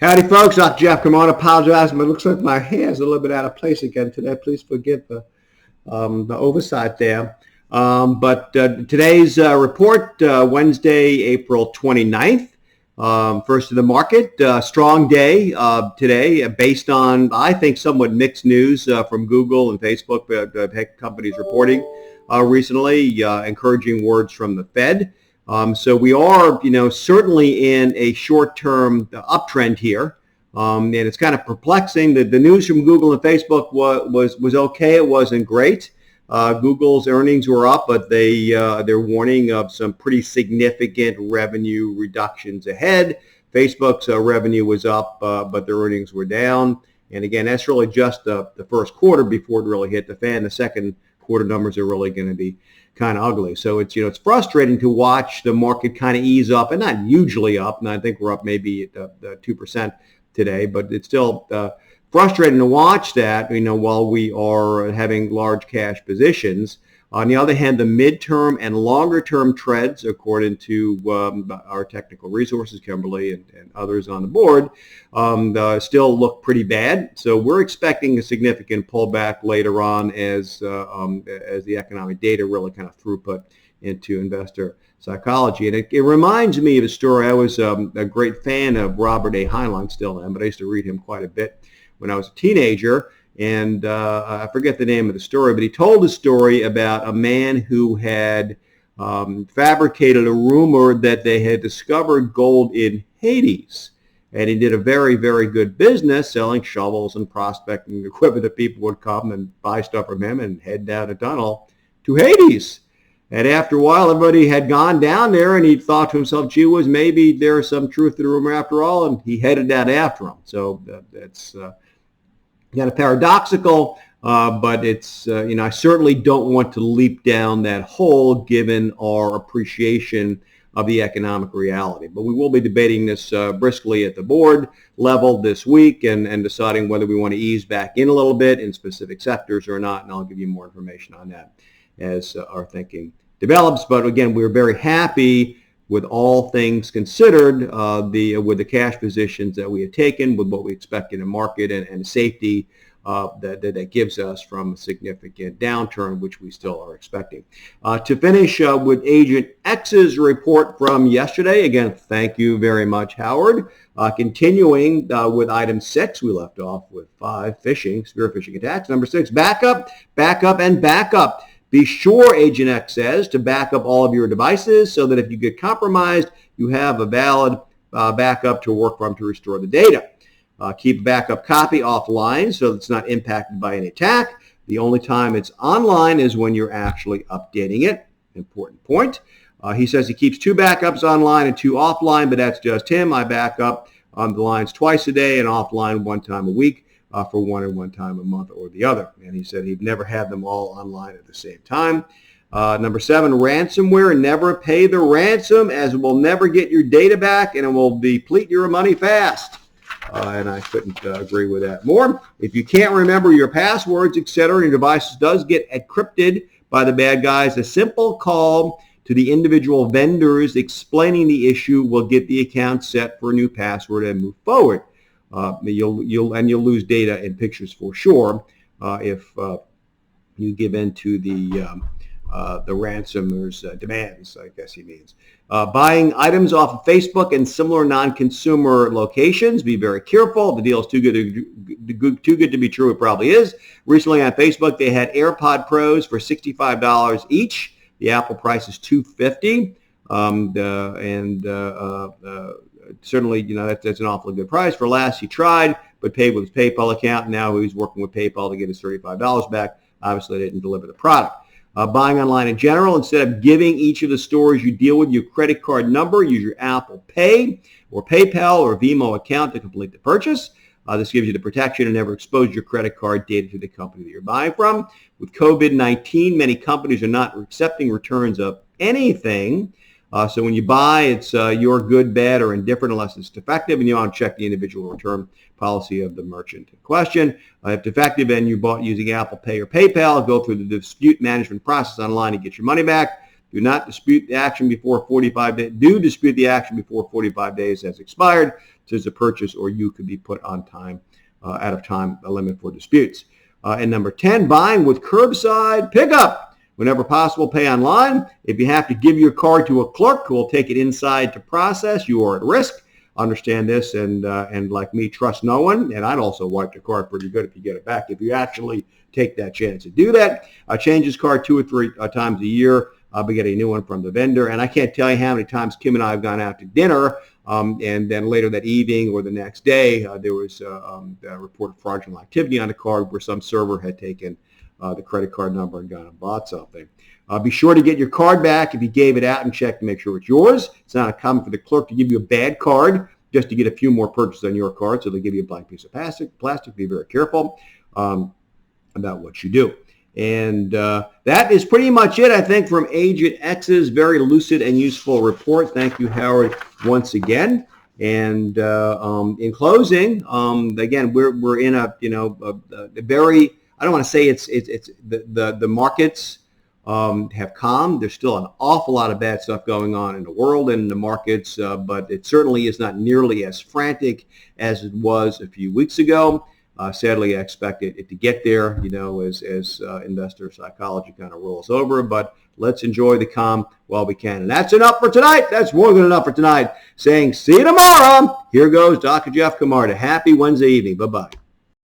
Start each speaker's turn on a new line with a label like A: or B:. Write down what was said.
A: Howdy, folks. Dr. Jeff Camarda. Apologize, but it looks like my hair is a little bit out of place again today. Please forgive the oversight there. But today's report, Wednesday, April 29th. First of the market, strong day today based on, I think, somewhat mixed news from Google and Facebook, companies reporting recently, encouraging words from the Fed. So we are, certainly in a short-term uptrend here. And it's kind of perplexing that the news from Google and Facebook was okay. It wasn't great. Google's earnings were up, but they're warning of some pretty significant revenue reductions ahead. Facebook's revenue was up, but their earnings were down. And again, that's really just the first quarter before it really hit the fan. The second quarter numbers are really going to be kind of ugly. So it's frustrating to watch the market kind of ease up, and not hugely up. And I think we're up maybe 2% today, but it's still frustrating to watch that, while we are having large cash positions. On the other hand, the midterm and longer term trends, according to our technical resources, Kimberly and others on the board, still look pretty bad. So we're expecting a significant pullback later on as the economic data really kind of throughput into investor psychology. And it reminds me of a story. I was a great fan of Robert A. Heinlein, still am, but I used to read him quite a bit when I was a teenager. And I forget the name of the story, but he told a story about a man who had fabricated a rumor that they had discovered gold in Hades. And he did a very, very good business selling shovels and prospecting equipment that people would come and buy stuff from him and head down a tunnel to Hades. And after a while, everybody had gone down there, and he thought to himself, gee whiz, maybe there's some truth to the rumor after all, and he headed down after him. So that's kind of paradoxical, but it's, I certainly don't want to leap down that hole given our appreciation of the economic reality. But we will be debating this briskly at the board level this week and deciding whether we want to ease back in a little bit in specific sectors or not, and I'll give you more information on that as our thinking develops. But again, we're very happy with all things considered, with the cash positions that we have taken, with what we expect in the market and safety that gives us from a significant downturn, which we still are expecting. To finish with Agent X's report from yesterday, again, thank you very much, Howard. Continuing with item 6, we left off with 5, spear phishing attacks. Number 6, backup, and backup. Be sure, Agent X says, to back up all of your devices so that if you get compromised, you have a valid backup to work from to restore the data. Keep a backup copy offline so that it's not impacted by any attack. The only time it's online is when you're actually updating it. Important point. He says he keeps 2 backups online and 2 offline, but that's just him. I back up on the lines twice a day and offline 1 time a week. For 1 and 1 time a month or the other. And he said he'd never had them all online at the same time. Number 7, ransomware. Never pay the ransom, as it will never get your data back and it will deplete your money fast. And I couldn't agree with that more. If you can't remember your passwords, etc., and your device does get encrypted by the bad guys, a simple call to the individual vendors explaining the issue will get the account set for a new password and move forward. You'll lose data and pictures for sure if you give in to the ransomer's demands, I guess he means. Buying items off of Facebook and similar non-consumer locations. Be very careful. The deal is too good to be true. It probably is. Recently on Facebook, they had AirPod Pros for $65 each. The Apple price is $250. Certainly, that's an awfully good price. For last, he tried, but paid with his PayPal account. Now he's working with PayPal to get his $35 back. Obviously, they didn't deliver the product. Buying online in general, instead of giving each of the stores you deal with your credit card number, use your Apple Pay or PayPal or Venmo account to complete the purchase. This gives you the protection and never expose your credit card data to the company that you're buying from. With COVID-19, many companies are not accepting returns of anything. So when you buy, it's your good, bad, or indifferent unless it's defective, and you want to check the individual return policy of the merchant in question. If defective and you bought using Apple Pay or PayPal, go through the dispute management process online to get your money back. Do not dispute the action before 45 days. Do dispute the action before 45 days has expired since the purchase, or you could be put on out of time limit for disputes. And number 10, buying with curbside pickup. Whenever possible, pay online. If you have to give your card to a clerk who will take it inside to process, you are at risk. Understand this, and like me, trust no one. And I'd also wipe your card pretty good if you get it back, if you actually take that chance to do that. Change his card 2 or 3 times a year. I'll be getting a new one from the vendor. And I can't tell you how many times Kim and I have gone out to dinner, and then later that evening or the next day, there was a report of fraudulent activity on the card where some server had taken the credit card number and gone and bought something. Be sure to get your card back if you gave it out and check to make sure it's yours. It's not uncommon for the clerk to give you a bad card just to get a few more purchases on your card, so they give you a blank piece of plastic. Be very careful about what you do. And that is pretty much it, I think, from Agent X's very lucid and useful report. Thank you, Howard, once again. And in closing, again, we're in a very, I don't want to say it's the markets have calmed. There's still an awful lot of bad stuff going on in the world and in the markets, but it certainly is not nearly as frantic as it was a few weeks ago. Sadly, I expect it to get there, as investor psychology kind of rolls over. But let's enjoy the calm while we can. And that's enough for tonight. That's more than enough for tonight. Saying see you tomorrow. Here goes Dr. Jeff Camarda. Happy Wednesday evening. Bye-bye.